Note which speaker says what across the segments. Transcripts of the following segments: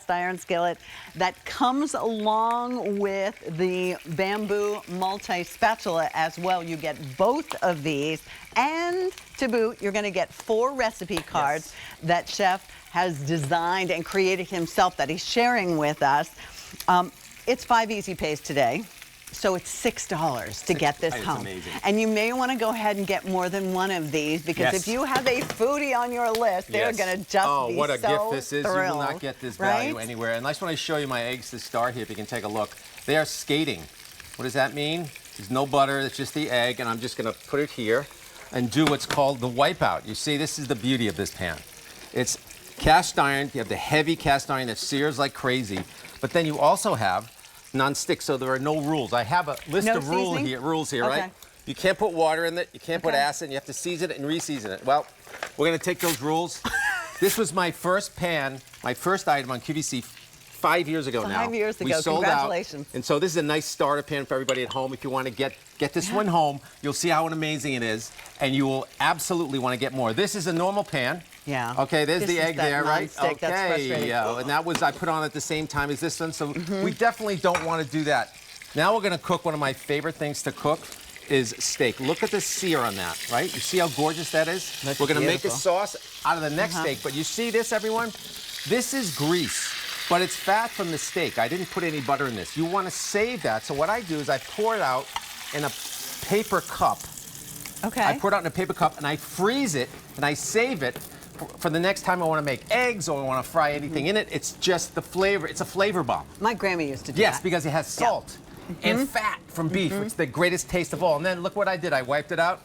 Speaker 1: cast iron skillet that comes along with the bamboo multi-spatula as well. You get both of these, and to boot, you're going to get 4 recipe cards that Chef has designed and created himself that he's sharing with us. It's 5 easy pays today. So it's $6 to get this home.
Speaker 2: Amazing.
Speaker 1: And you may want to go ahead and get more than one of these, because if you have a foodie on your list, they're going to just be
Speaker 2: what a
Speaker 1: so
Speaker 2: gift this is.
Speaker 1: thrilled.
Speaker 2: You will not get this value anywhere. And I just want to show you my eggs to start here, if you can take a look. They are skating. What does that mean? There's no butter, it's just the egg, and I'm just going to put it here and do what's called the wipeout. You see, this is the beauty of this pan. It's cast iron. You have the heavy cast iron that sears like crazy, but then you also have non-stick, so there are no rules. I have a list of rules here, right? You can't put water in it, you can't put acid, and you have to season it and re-season it. Well, we're going to take those rules. This was my first pan, my first item on QVC 5 years ago now.
Speaker 1: 5 years ago,
Speaker 2: we sold
Speaker 1: congratulations.
Speaker 2: out. And so this is a nice starter pan for everybody at home. If you want to get this one home, you'll see how amazing it is, and you will absolutely want to get more. This is a normal pan.
Speaker 1: Yeah.
Speaker 2: Okay, there's the egg there, right?
Speaker 1: Okay. That's frustrating.
Speaker 2: Yeah, and that was, I put on at the same time as this one, so we definitely don't want to do that. Now we're going to cook one of my favorite things to cook is steak. Look at the sear on that, right? You see how gorgeous that is? We're going to make a sauce out of the neck steak, but you see this, everyone? This is grease, but it's fat from the steak. I didn't put any butter in this. You want to save that, so what I do is I pour it out in a paper cup.
Speaker 1: Okay.
Speaker 2: I pour it out in a paper cup, and I freeze it, and I save it for the next time I want to make eggs or I want to fry anything in it. It's just the flavor. It's a flavor bomb.
Speaker 1: My grandma used to do that.
Speaker 2: Yes, because it has salt and fat from beef. It's the greatest taste of all. And then look what I did. I wiped it out.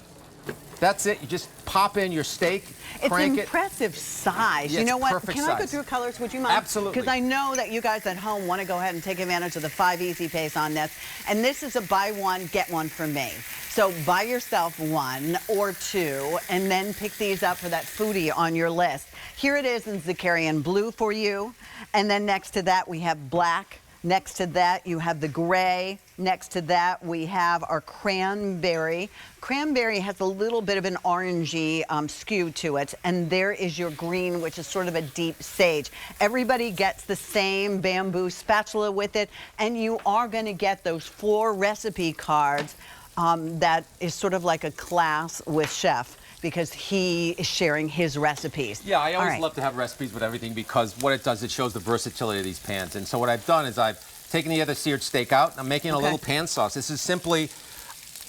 Speaker 2: That's it. You just pop in your steak, crank it.
Speaker 1: It's impressive size.
Speaker 2: Yeah,
Speaker 1: you know what?
Speaker 2: perfect
Speaker 1: Can I go
Speaker 2: size.
Speaker 1: through colors? Would you mind?
Speaker 2: Absolutely.
Speaker 1: Because I know that you guys at home want to go ahead and take advantage of the 5 easy pays on this. And this is a buy one, get one for me. So buy yourself 1 or 2 and then pick these up for that foodie on your list. Here it is in Zakarian blue for you. And then next to that we have black. Next to that, you have the gray. Next to that, we have our cranberry. Cranberry has a little bit of an orangey skew to it. And there is your green, which is sort of a deep sage. Everybody gets the same bamboo spatula with it. And you are going to get those 4 recipe cards that is sort of like a class with Chef, because he is sharing his recipes.
Speaker 2: Yeah, I always love to have recipes with everything, because what it does, it shows the versatility of these pans. And so what I've done is I've taken the other seared steak out. I'm making a little pan sauce. This is simply,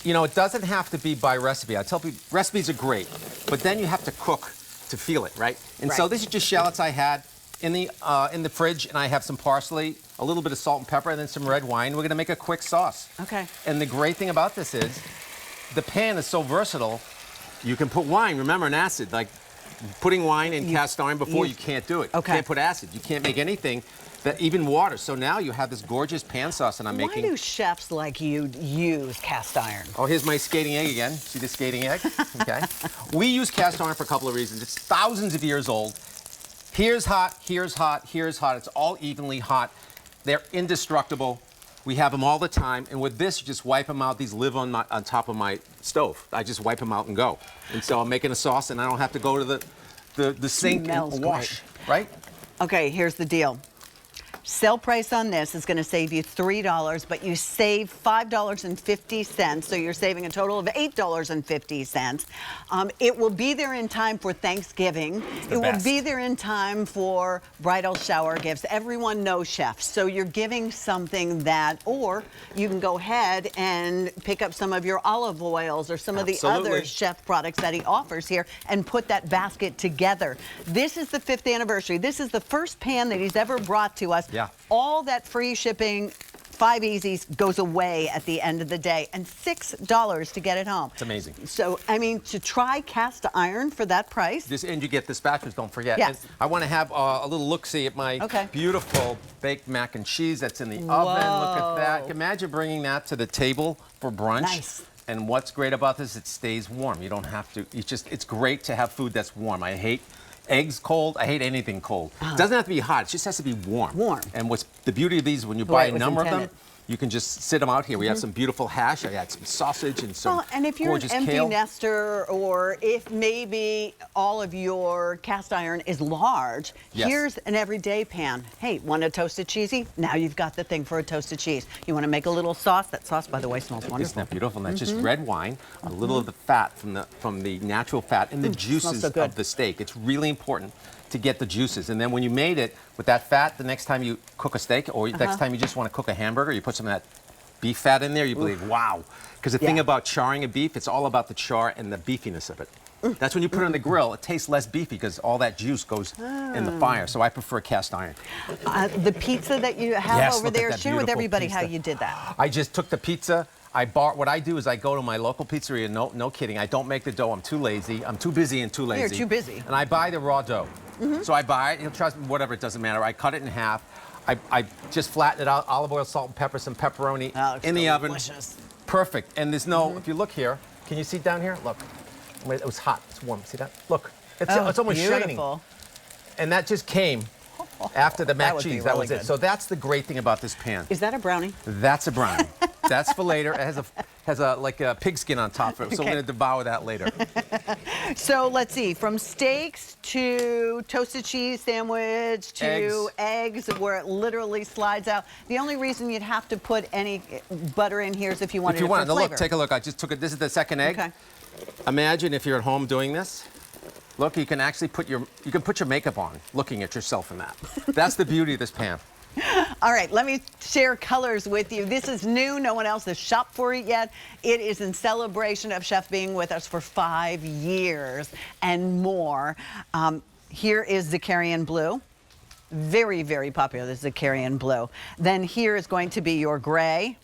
Speaker 2: you know, it doesn't have to be by recipe. I tell people recipes are great, but then you have to cook to feel it, right? And so this is just shallots I had in the fridge, and I have some parsley, a little bit of salt and pepper, and then some red wine. We're going to make a quick sauce.
Speaker 1: Okay.
Speaker 2: And the great thing about this is the pan is so versatile. You can put wine, remember, an acid. Like putting wine in cast iron before, you can't do it. You can't put acid. You can't make anything, that even water. So now you have this gorgeous pan sauce, and I'm making.
Speaker 1: Why do chefs like you use cast iron?
Speaker 2: Oh, here's my skating egg again. See the skating egg? Okay. We use cast iron for a couple of reasons. It's thousands of years old. Here's hot, here's hot, here's hot. It's all evenly hot. They're indestructible. We have them all the time, and with this, you just wipe them out. These live on top of my stove. I just wipe them out and go. And so I'm making a sauce, and I don't have to go to the sink and wash, right?
Speaker 1: Okay, here's the deal. Sale price on this is going to save you $3, but you save $5.50, so you're saving a total of $8.50. It will be there in time for Thanksgiving. It will be there in time for bridal shower gifts. Everyone knows chefs, so you're giving something that, or you can go ahead and pick up some of your olive oils or some of the other chef products that he offers here and put that basket together. This is the 5th anniversary. This is the first pan that he's ever brought to us.
Speaker 2: Yeah.
Speaker 1: All that free shipping, 5 easies goes away at the end of the day, and $6 to get it home.
Speaker 2: It's amazing.
Speaker 1: So, I mean, to try cast iron for that price.
Speaker 2: And you get the spatulas, don't forget.
Speaker 1: Yes.
Speaker 2: And I want to have a little look-see at my beautiful baked mac and cheese that's in the oven. Look at that. Imagine bringing that to the table for brunch.
Speaker 1: Nice.
Speaker 2: And what's great about this, it stays warm. You don't have to, it's great to have food that's warm. I hate eggs cold. I hate anything cold. It doesn't have to be hot. It just has to be warm.
Speaker 1: Warm.
Speaker 2: And what's the beauty of these, when you buy a number of them, You can just sit them out here. We have some beautiful hash. I add some sausage and some
Speaker 1: and if you're an
Speaker 2: gorgeous
Speaker 1: empty
Speaker 2: kale.
Speaker 1: nester, or if maybe all of your cast iron is large,
Speaker 2: Yes.
Speaker 1: here's an everyday pan. Hey, want a toasted cheesy? Now you've got the thing for a toasted cheese. You want to make a little sauce? That sauce, by the way, smells wonderful.
Speaker 2: Isn't that beautiful? And that's just red wine, a little of the fat from the natural fat and the juices
Speaker 1: so good.
Speaker 2: of the steak. It's really important to get the juices. And then when you made it with that fat, the next time you cook a steak or next time you just want to cook a hamburger, you put some of that beef fat in there, you believe, wow. Because the thing about charring a beef, it's all about the char and the beefiness of it. That's when you put it on the grill, it tastes less beefy because all that juice goes in the fire. So I prefer cast iron.
Speaker 1: The pizza that you have over
Speaker 2: look at
Speaker 1: there,
Speaker 2: that
Speaker 1: share with
Speaker 2: beautiful
Speaker 1: everybody how
Speaker 2: pizza.
Speaker 1: you did that.
Speaker 2: I just took the pizza. What I do is I go to my local pizzeria, no kidding. I don't make the dough. I'm too lazy. I'm too busy and too lazy.
Speaker 1: You're too busy.
Speaker 2: And I buy the raw dough. So I buy it, trust me, whatever, it doesn't matter. I cut it in half. I just flatten it out, olive oil, salt and pepper, some pepperoni in the oven. Perfect. And there's no, if you look here, can you see down here? Look, it was hot, it's warm. See that? Look, it's almost shining. And that just came after the mac cheese. That was it. So that's the great thing about this pan.
Speaker 1: Is that a brownie?
Speaker 2: That's a brownie. That's for later. It has a like a pig skin on top of it. So we're going to devour that later.
Speaker 1: So let's see, from steaks to toasted cheese sandwich to eggs, where it literally slides out. The only reason you'd have to put any butter in here is if you wanted it for flavor.
Speaker 2: Look, take a look. I just took it. This is the second egg.
Speaker 1: Okay.
Speaker 2: Imagine if you're at home doing this. Look, you can actually put your makeup on, looking at yourself in that. That's the beauty of this pan.
Speaker 1: All right, let me share colors with you. This is new. No one else has shopped for it yet. It is in celebration of Chef being with us for 5 years and more. Here is Zakarian Blue. Very, very popular, the Zakarian Blue. Then here is going to be your gray.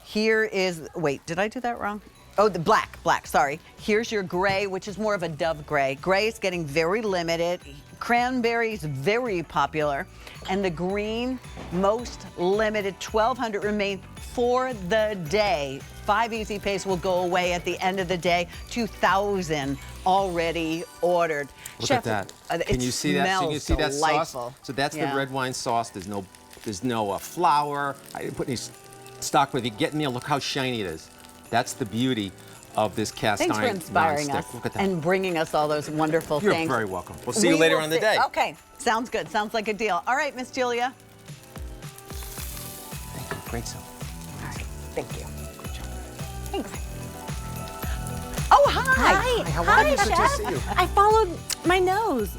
Speaker 1: Here is, wait, did I do that wrong? Oh, the black, sorry. Here's your gray, which is more of a dove gray. Gray is getting very limited. Cranberry's very popular. And the green, most limited, 1,200 remain for the day. 5 easy pays will go away at the end of the day. 2,000 already ordered.
Speaker 2: Look
Speaker 1: Chef,
Speaker 2: at that. Can you see that? Can you see that sauce? So that's the red wine sauce. There's no flour. I didn't put any stock with it. Get in there. Look how shiny it is. That's the beauty of this cast iron.
Speaker 1: Thanks for inspiring us
Speaker 2: Look at that.
Speaker 1: and bringing us all those wonderful things.
Speaker 2: You're very welcome. We'll see you later on in the day.
Speaker 1: Okay, sounds good. Sounds like a deal. All right, Miss Julia.
Speaker 2: Thank you. Great stuff.
Speaker 1: All right, thank you.
Speaker 2: Good job.
Speaker 1: Thanks. Oh, hi.
Speaker 3: Hi.
Speaker 2: How are
Speaker 3: Hi,
Speaker 2: you? Good to
Speaker 3: Chef.
Speaker 2: see you.
Speaker 3: I followed my nose.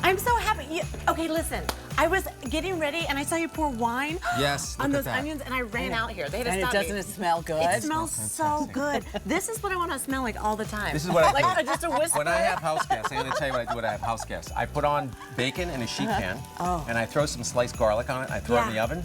Speaker 3: I'm so happy. Okay, listen. I was getting ready and I saw you pour wine
Speaker 2: Yes,
Speaker 3: on
Speaker 2: look
Speaker 3: those
Speaker 2: at that.
Speaker 3: onions and I ran out here. They had to
Speaker 1: And
Speaker 3: stop me.
Speaker 1: doesn't it smell good?
Speaker 3: It smells so good. This is what I want to smell like all the time.
Speaker 2: This is what I
Speaker 3: like
Speaker 2: do.
Speaker 3: just a whisper.
Speaker 2: When I have house guests, I'm going to tell you what I do when I have house guests. I put on bacon in a sheet pan, and I throw some sliced garlic on it. I throw it in the oven.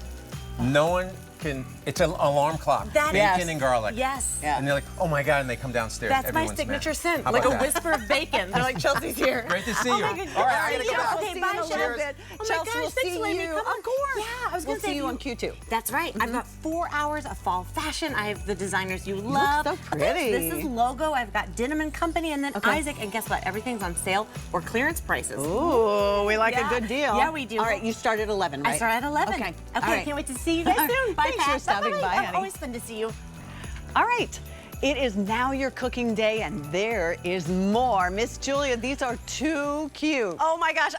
Speaker 2: No one can, it's an alarm clock. Bacon and garlic.
Speaker 3: Yes.
Speaker 2: And they're like, oh my God, and they come downstairs.
Speaker 3: That's my
Speaker 2: Everyone's
Speaker 3: signature
Speaker 2: mad.
Speaker 3: scent,
Speaker 2: How
Speaker 3: like
Speaker 2: about
Speaker 3: a
Speaker 2: that?
Speaker 3: whisper of bacon. They're like, Chelsea's here.
Speaker 2: Great to see
Speaker 3: Oh
Speaker 2: you.
Speaker 3: my God.
Speaker 2: All right, I gotta
Speaker 3: Yeah,
Speaker 2: get out.
Speaker 3: okay,
Speaker 1: See
Speaker 3: bye,
Speaker 1: you in a
Speaker 3: Chef.
Speaker 1: little bit.
Speaker 3: Oh my
Speaker 1: Chelsea,
Speaker 3: gosh,
Speaker 1: we'll
Speaker 3: thanks,
Speaker 1: see
Speaker 3: Lady.
Speaker 1: you.
Speaker 3: Come on.
Speaker 1: Of course.
Speaker 3: Yeah, I was
Speaker 1: We'll
Speaker 3: going to say
Speaker 1: see you on Q2.
Speaker 3: That's right. I've got 4 hours of fall fashion. I have the designers you love.
Speaker 1: so pretty.
Speaker 3: This is Logo. I've got Denim and Company, and then Isaac. And guess what? Everything's on sale or clearance prices.
Speaker 1: Ooh, we like a good deal.
Speaker 3: Yeah, we do.
Speaker 1: All right, you start at 11, right?
Speaker 3: I start at 11.
Speaker 1: Okay.
Speaker 3: Okay,
Speaker 1: All right.
Speaker 3: can't wait to see you guys soon. Bye,
Speaker 1: Thanks for
Speaker 3: Pat.
Speaker 1: stopping by, honey.
Speaker 3: Always fun to see you.
Speaker 1: All right. It is now your cooking day, and there is more. Miss Julia, these are too cute.
Speaker 4: Oh my gosh,